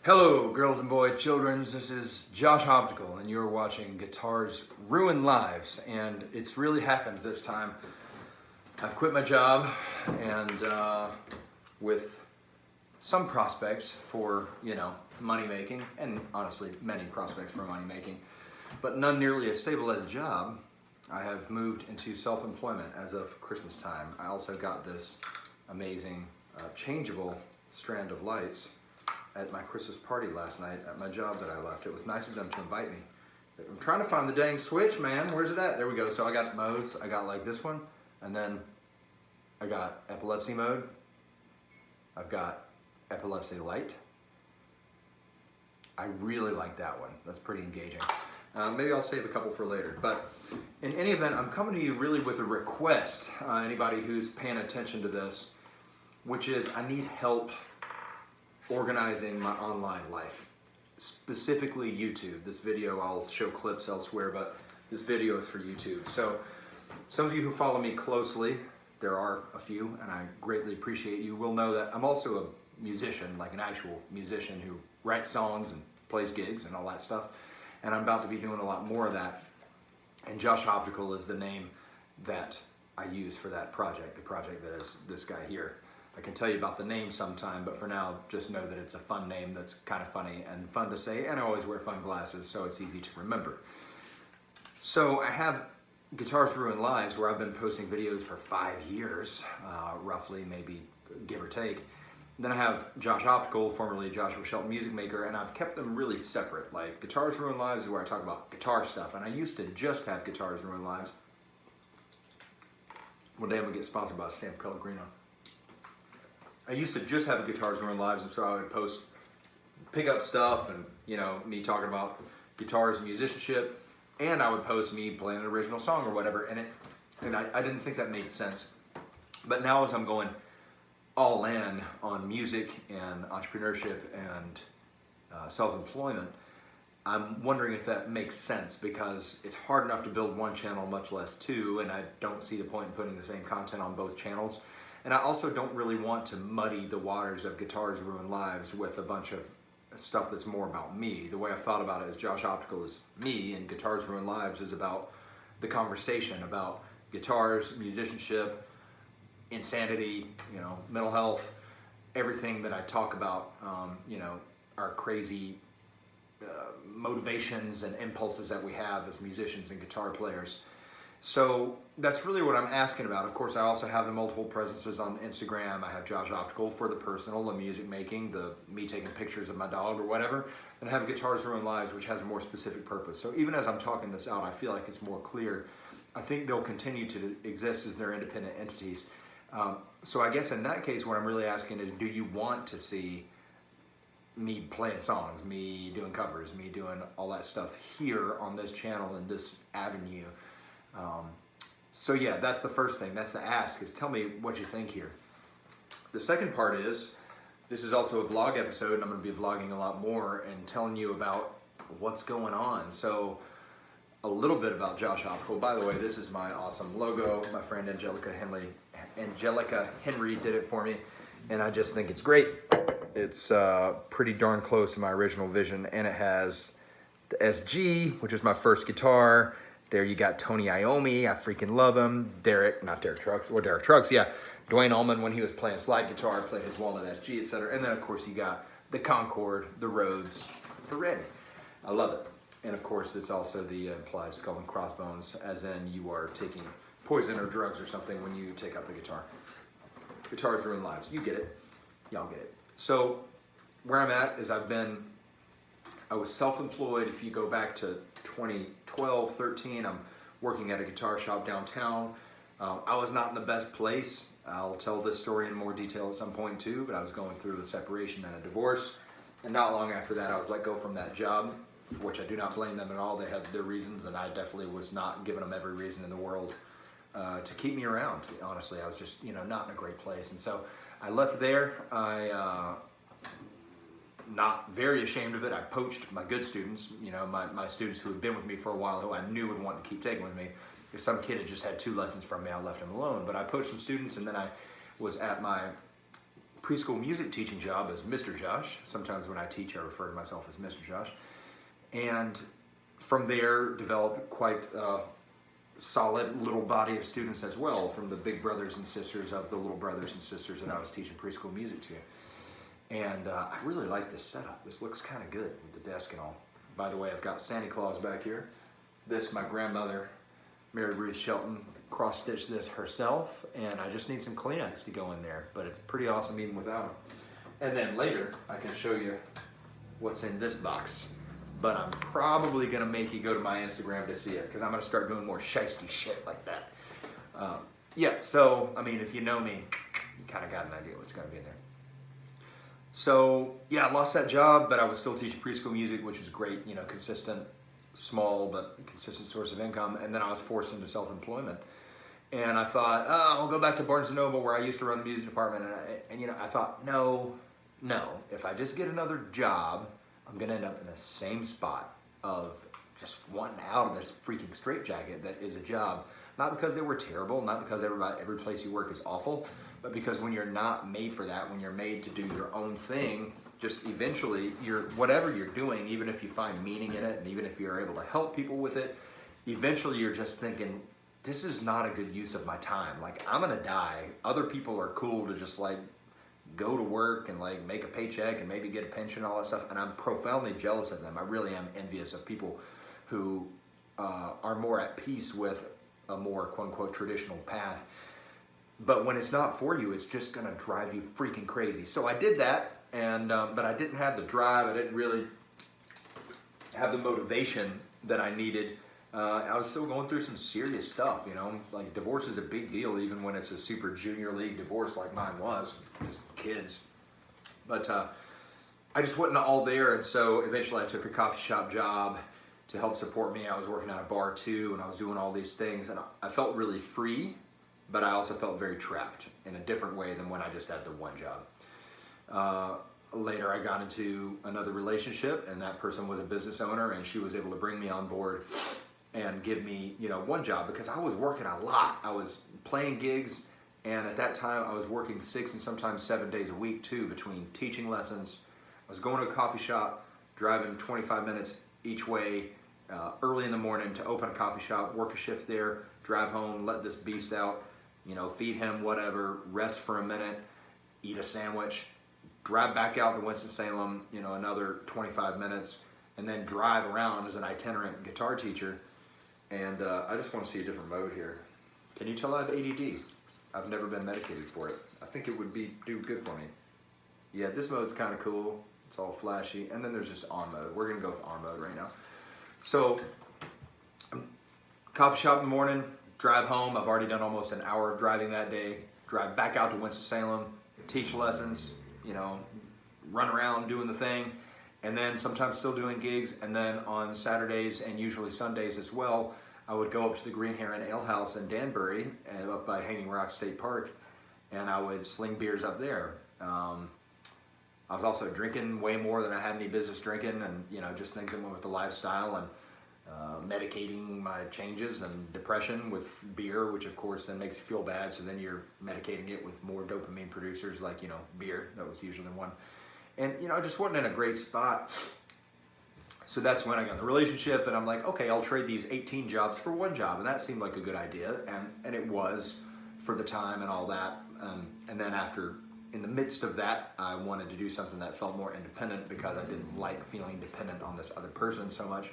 Hello, girls and boy childrens. This is JoshOptical, and you're watching Guitars Ruin Lives. And it's really happened this time. I've quit my job, and with some prospects for, money making, and honestly, many prospects for money making, but none nearly as stable as a job, I have moved into self-employment as of Christmas time. I also got this amazing changeable strand of lights at my Christmas party last night at my job that I left. It was nice of them to invite me. I'm trying to find the dang switch, man. Where's it at? There we go. So I got modes. I got like this one, and then I got epilepsy mode. I've got epilepsy light. I really like that one. That's pretty engaging. Maybe I'll save a couple for later. But in any event, I'm coming to you really with a request. Anybody who's paying attention to this, which is I need help organizing my online life, specifically YouTube. This video, I'll show clips elsewhere, but this video is for YouTube. So some of you who follow me closely, there are a few, and I greatly appreciate you, will know that I'm also a musician, like an actual musician who writes songs and plays gigs and all that stuff. And I'm about to be doing a lot more of that. And JoshOptical is the name that I use for that project, the project that is this guy here. I can tell you about the name sometime, but for now, just know that it's a fun name that's kind of funny and fun to say, and I always wear fun glasses, so it's easy to remember. So I have Guitars Ruin Lives, where I've been posting videos for 5 years, roughly, maybe give or take. Then I have JoshOptical, formerly Joshua Shelton Music Maker, and I've kept them really separate. Like Guitars Ruin Lives is where I talk about guitar stuff, and I used to just have Guitars Ruin Lives. One day I'm gonna get sponsored by San Pellegrino. I used to just have Guitars Ruin Lives, and so I would post pick-up stuff and, me talking about guitars and musicianship, and I would post me playing an original song or whatever, and I didn't think that made sense. But now as I'm going all in on music and entrepreneurship and self-employment, I'm wondering if that makes sense, because it's hard enough to build one channel, much less two, and I don't see the point in putting the same content on both channels. And I also don't really want to muddy the waters of Guitars Ruin Lives with a bunch of stuff that's more about me. The way I've thought about it is JoshOptical is me, and Guitars Ruin Lives is about the conversation about guitars, musicianship, insanity, mental health, everything that I talk about, our crazy motivations and impulses that we have as musicians and guitar players. So that's really what I'm asking about. Of course, I also have the multiple presences on Instagram. I have JoshOptical for the personal, the music making, the me taking pictures of my dog or whatever. And I have Guitars Ruin Lives, which has a more specific purpose. So even as I'm talking this out, I feel like it's more clear. I think they'll continue to exist as their independent entities. So I guess in that case, what I'm really asking is, do you want to see me playing songs, me doing covers, me doing all that stuff here on this channel in this avenue? So yeah, that's the first thing. That's the ask, is tell me what you think here. The second part is, this is also a vlog episode, and I'm going to be vlogging a lot more and telling you about what's going on. So a little bit about JoshOptical. By the way, this is my awesome logo. My friend Angelica Henry did it for me, and I just think it's great. It's pretty darn close to my original vision, and it has the SG, which is my first guitar. There you got Tony Iommi, I freaking love him. Derek Trucks, yeah. Dwayne Allman, when he was playing slide guitar, played his Walnut SG, etc. And then of course you got the Concorde, the Rhodes for Randy. I love it. And of course it's also the implied skull and crossbones, as in you are taking poison or drugs or something when you take up the guitar. Guitars Ruin Lives, you get it. Y'all get it. So where I'm at is I was self-employed. If you go back to 2012, 13, I'm working at a guitar shop downtown. I was not in the best place. I'll tell this story in more detail at some point too, but I was going through a separation and a divorce. And not long after that, I was let go from that job, for which I do not blame them at all. They had their reasons, and I definitely was not giving them every reason in the world to keep me around. Honestly, I was just, not in a great place. And so I left there. Not very ashamed of it. I poached my good students, my students who had been with me for a while, who I knew would want to keep taking with me. If some kid had just had 2 lessons from me, I left him alone. But I poached some students, and then I was at my preschool music teaching job as Mr. Josh. Sometimes when I teach, I refer to myself as Mr. Josh. And from there, developed quite a solid little body of students as well, from the big brothers and sisters of the little brothers and sisters that I was teaching preschool music to. And I really like this setup. This looks kind of good with the desk and all. By the way, I've got Santa Claus back here. This, my grandmother, Mary Ruth Shelton, cross-stitched this herself, and I just need some Kleenex to go in there, but it's pretty awesome even without them. And then later, I can show you what's in this box. But I'm probably gonna make you go to my Instagram to see it, because I'm gonna start doing more shiesty shit like that. Yeah, so, I mean, if you know me, you kind of got an idea what's gonna be in there. So, yeah, I lost that job, but I was still teaching preschool music, which is great, you know, consistent, small, but consistent source of income. And then I was forced into self-employment. And I thought, oh, I'll go back to Barnes & Noble where I used to run the music department. And you know, I thought, no, if I just get another job, I'm gonna end up in the same spot of just wanting out of this freaking straitjacket that is a job. Not because they were terrible, not because every place you work is awful, but because when you're not made for that, when you're made to do your own thing, just eventually, whatever you're doing, even if you find meaning in it, and even if you're able to help people with it, eventually you're just thinking, this is not a good use of my time. Like, I'm gonna die. Other people are cool to just like go to work and like make a paycheck and maybe get a pension and all that stuff, and I'm profoundly jealous of them. I really am envious of people who are more at peace with a more quote-unquote traditional path. But when it's not for you, it's just gonna drive you freaking crazy. So I did that, and but I didn't have the drive. I didn't really have the motivation that I needed. I was still going through some serious stuff, you know, like divorce is a big deal even when it's a super junior league divorce like mine was, just kids. But I just wasn't all there, and so eventually I took a coffee shop job to help support me. I was working at a bar too, and I was doing all these things, and I felt really free, but I also felt very trapped in a different way than when I just had the one job. Later I got into another relationship, and that person was a business owner, and she was able to bring me on board and give me, you know, one job, because I was working a lot. I was playing gigs, and at that time I was working 6 and sometimes 7 days a week too, between teaching lessons. I was going to a coffee shop, driving 25 minutes each way, early in the morning to open a coffee shop, work a shift there, drive home, let this beast out, you know, feed him whatever, rest for a minute, eat a sandwich, drive back out to Winston-Salem, you know, another 25 minutes, and then drive around as an itinerant guitar teacher. And I just want to see a different mode here. Can you tell I have ADD? I've never been medicated for it. I think it would do good for me. Yeah, this mode's kind of cool. It's all flashy. And then there's just on mode. We're gonna go with on mode right now. So, coffee shop in the morning, drive home. I've already done almost an hour of driving that day. Drive back out to Winston-Salem, teach lessons, you know, run around doing the thing. And then sometimes still doing gigs. And then on Saturdays and usually Sundays as well, I would go up to the Green Heron Ale House in Danbury, up by Hanging Rock State Park, and I would sling beers up there. I was also drinking way more than I had any business drinking, and you know, just things that went with the lifestyle, and medicating my changes and depression with beer, which of course then makes you feel bad. So then you're medicating it with more dopamine producers, like, you know, beer. That was usually one. And you know, I just wasn't in a great spot. So that's when I got in the relationship, and I'm like, okay, I'll trade these 18 jobs for one job, and that seemed like a good idea, and it was for the time and all that. And then after, in the midst of that, I wanted to do something that felt more independent, because I didn't like feeling dependent on this other person so much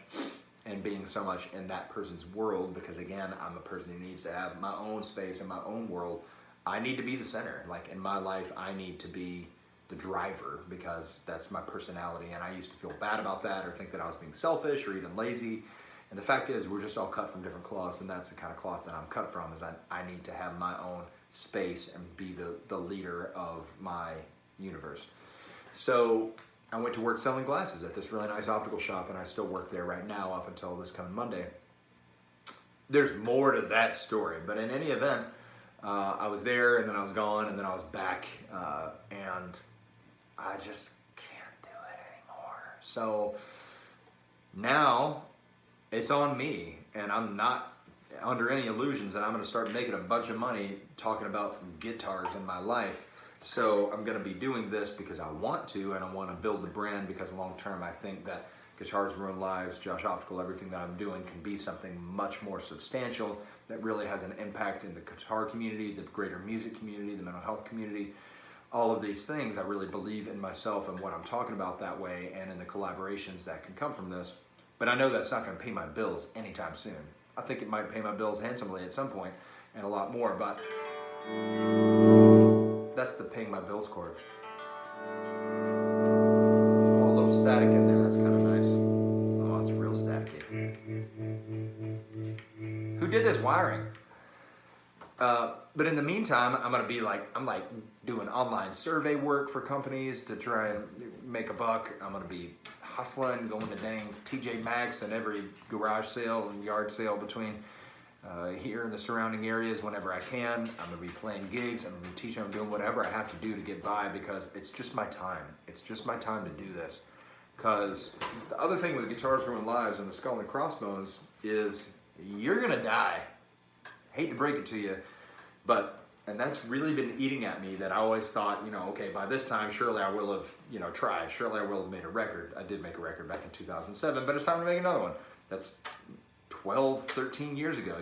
and being so much in that person's world, because again, I'm a person who needs to have my own space and my own world. I need to be the center. Like in my life, I need to be the driver, because that's my personality, and I used to feel bad about that or think that I was being selfish or even lazy. And the fact is, we're just all cut from different cloths, and that's the kind of cloth that I'm cut from, is I need to have my own space and be the leader of my universe. So I went to work selling glasses at this really nice optical shop, and I still work there right now up until this coming Monday. There's more to that story, but in any event, I was there, and then I was gone, and then I was back, and I just can't do it anymore. So now it's on me, and I'm not under any illusions that I'm going to start making a bunch of money talking about guitars in my life. So I'm going to be doing this because I want to, and I want to build the brand because long term I think that Guitars Ruin Lives, Josh Optical, everything that I'm doing can be something much more substantial that really has an impact in the guitar community, the greater music community, the mental health community, all of these things. I really believe in myself and what I'm talking about that way, and in the collaborations that can come from this. But I know that's not going to pay my bills anytime soon. I think it might pay my bills handsomely at some point, and a lot more, but that's the paying my bills chord. Oh, a little static in there, that's kind of nice. Oh, it's real staticky. Who did this wiring? But in the meantime, I'm doing online survey work for companies to try and make a buck. I'm gonna be hustling, going to dang TJ Maxx and every garage sale and yard sale between here in the surrounding areas whenever I can. I'm gonna be playing gigs, I'm gonna be teaching, I'm doing whatever I have to do to get by, because it's just my time. It's just my time to do this. Because the other thing with Guitars Ruin Lives and the Skull and Crossbones is you're gonna die. Hate to break it to you, and that's really been eating at me, that I always thought, okay, by this time, surely I will have, tried. Surely I will have made a record. I did make a record back in 2007, but it's time to make another one. That's 12, 13 years ago,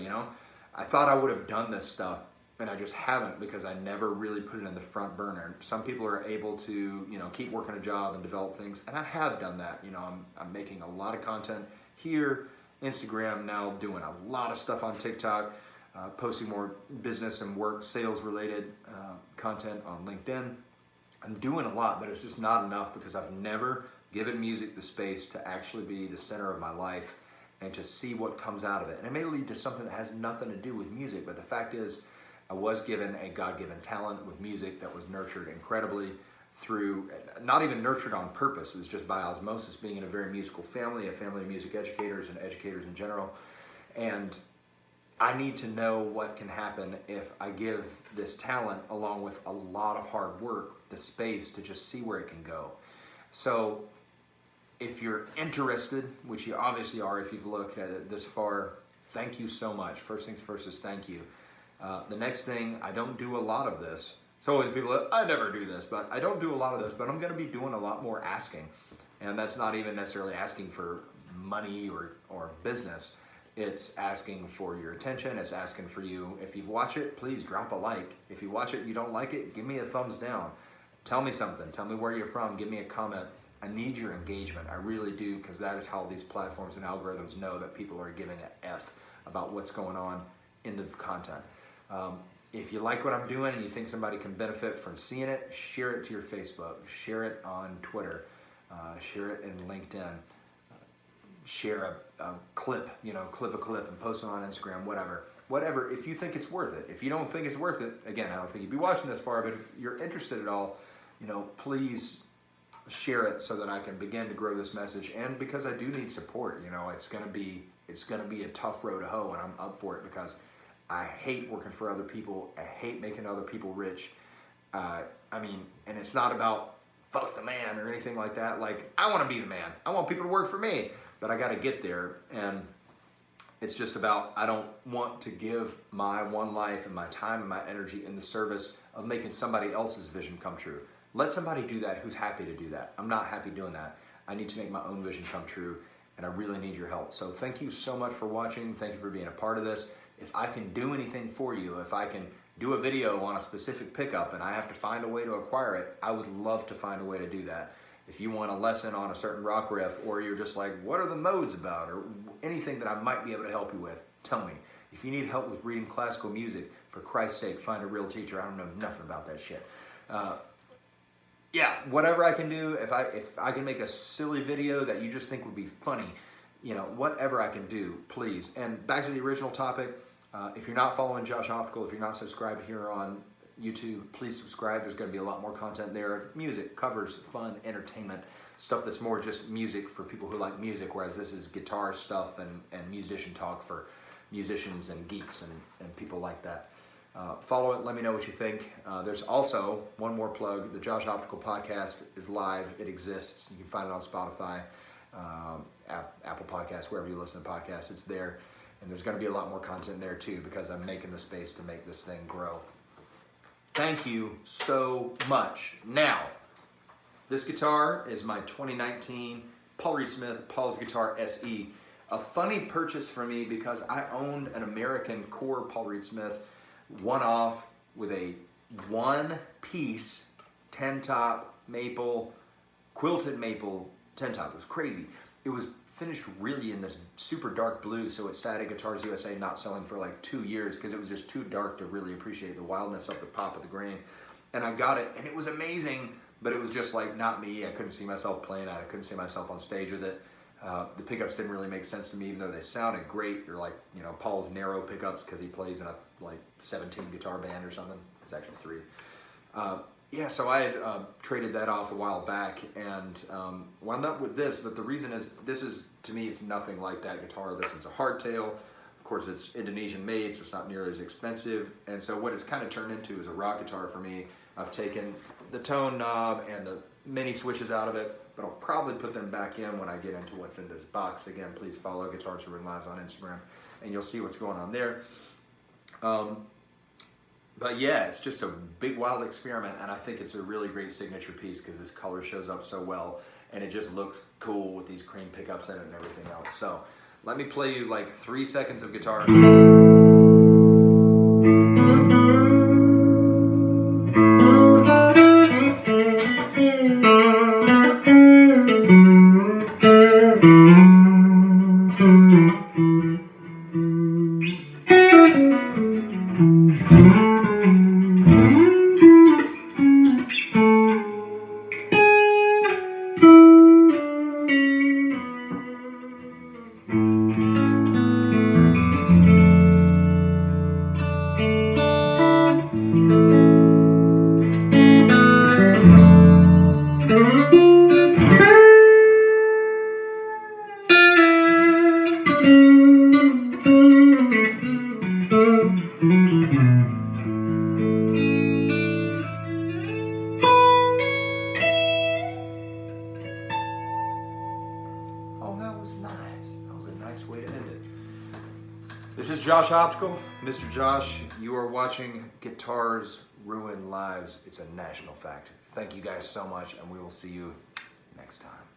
I thought I would have done this stuff, and I just haven't, because I never really put it in the front burner. Some people are able to, keep working a job and develop things, and I have done that. I'm making a lot of content here, Instagram, now doing a lot of stuff on TikTok, posting more business and work, sales related content on LinkedIn. I'm doing a lot, but it's just not enough, because I've never given music the space to actually be the center of my life and to see what comes out of it. And it may lead to something that has nothing to do with music, but the fact is, I was given a God-given talent with music that was nurtured incredibly through, not even nurtured on purpose, it was just by osmosis, being in a very musical family, a family of music educators and educators in general. And I need to know what can happen if I give this talent, along with a lot of hard work, the space to just see where it can go. So if you're interested, which you obviously are if you've looked at it this far, thank you so much. First things first is thank you. The next thing, I don't do a lot of this. So people, I never do this, but I don't do a lot of this, but I'm gonna be doing a lot more asking. And that's not even necessarily asking for money or business. It's asking for your attention. It's asking for you. If you've watched it, please drop a like. If you watch it and you don't like it, give me a thumbs down. Tell me something. Tell me where you're from. Give me a comment. I need your engagement. I really do, because that is how these platforms and algorithms know that people are giving an F about what's going on in the content. If you like what I'm doing and you think somebody can benefit from seeing it, share it to your Facebook. Share it on Twitter. Share it in LinkedIn. Share a clip, clip a clip and post it on Instagram, whatever, if you think it's worth it. If you don't think it's worth it, again, I don't think you'd be watching this far, but if you're interested at all, please share it so that I can begin to grow this message. And because I do need support, it's gonna be a tough road to hoe, and I'm up for it, because I hate working for other people. I hate making other people rich. And it's not about fuck the man or anything like that. Like, I want to be the man. I want people to work for me. But I got to get there, and it's just about, I don't want to give my one life and my time and my energy in the service of making somebody else's vision come true. Let somebody do that who's happy to do that. I'm not happy doing that. I need to make my own vision come true, and I really need your help. So thank you so much for watching. Thank you for being a part of this. If I can do anything for you, if I can do a video on a specific pickup and I have to find a way to acquire it, I would love to find a way to do that. If you want a lesson on a certain rock riff, or you're just like, what are the modes about, or anything that I might be able to help you with, tell me. If you need help with reading classical music, for Christ's sake, find a real teacher. I don't know nothing about that shit. Yeah, whatever I can do, if I can make a silly video that you just think would be funny, whatever I can do, please. And back to the original topic, if you're not following Josh Optical, if you're not subscribed here on YouTube, please subscribe. There's going to be a lot more content there. Music, covers, fun, entertainment, stuff that's more just music for people who like music, whereas this is guitar stuff and musician talk for musicians and geeks and people like that. Follow it. Let me know what you think. There's also one more plug. The Josh Optical podcast is live. It exists. You can find it on Spotify, Apple Podcasts, wherever you listen to podcasts. It's there. And there's going to be a lot more content there too, because I'm making the space to make this thing grow. Thank you so much. Now, this guitar is my 2019 Paul Reed Smith Paul's Guitar SE. A funny purchase for me because I owned an American core Paul Reed Smith one-off with a one-piece 10-top maple, quilted maple 10-top. It was crazy. It was finished really in this super dark blue, so it sat at Guitars USA not selling for like 2 years because it was just too dark to really appreciate the wildness of the pop of the grain. And I got it, and it was amazing, but it was just like not me. I couldn't see myself playing at it. I couldn't see myself on stage with it. The pickups didn't really make sense to me, even though they sounded great. They're like, you know, Paul's narrow pickups because he plays in a like 17 guitar band or something. It's actually 3. Yeah, so I had traded that off a while back and wound up with this, but the reason is, this is, to me, it's nothing like that guitar. This one's a hardtail. Of course, it's Indonesian made, so it's not nearly as expensive. And so what it's kind of turned into is a rock guitar for me. I've taken the tone knob and the mini switches out of it, but I'll probably put them back in when I get into what's in this box. Again, please follow Guitars Ruin Lives on Instagram, and you'll see what's going on there. But yeah, it's just a big, wild experiment, and I think it's a really great signature piece because this color shows up so well, and it just looks cool with these cream pickups in it and everything else. So let me play you like 3 seconds of guitar. Way to end it. This is Josh Optical, Mr. Josh. You are watching Guitars Ruin Lives. It's a national fact. Thank you guys so much, and we will see you next time.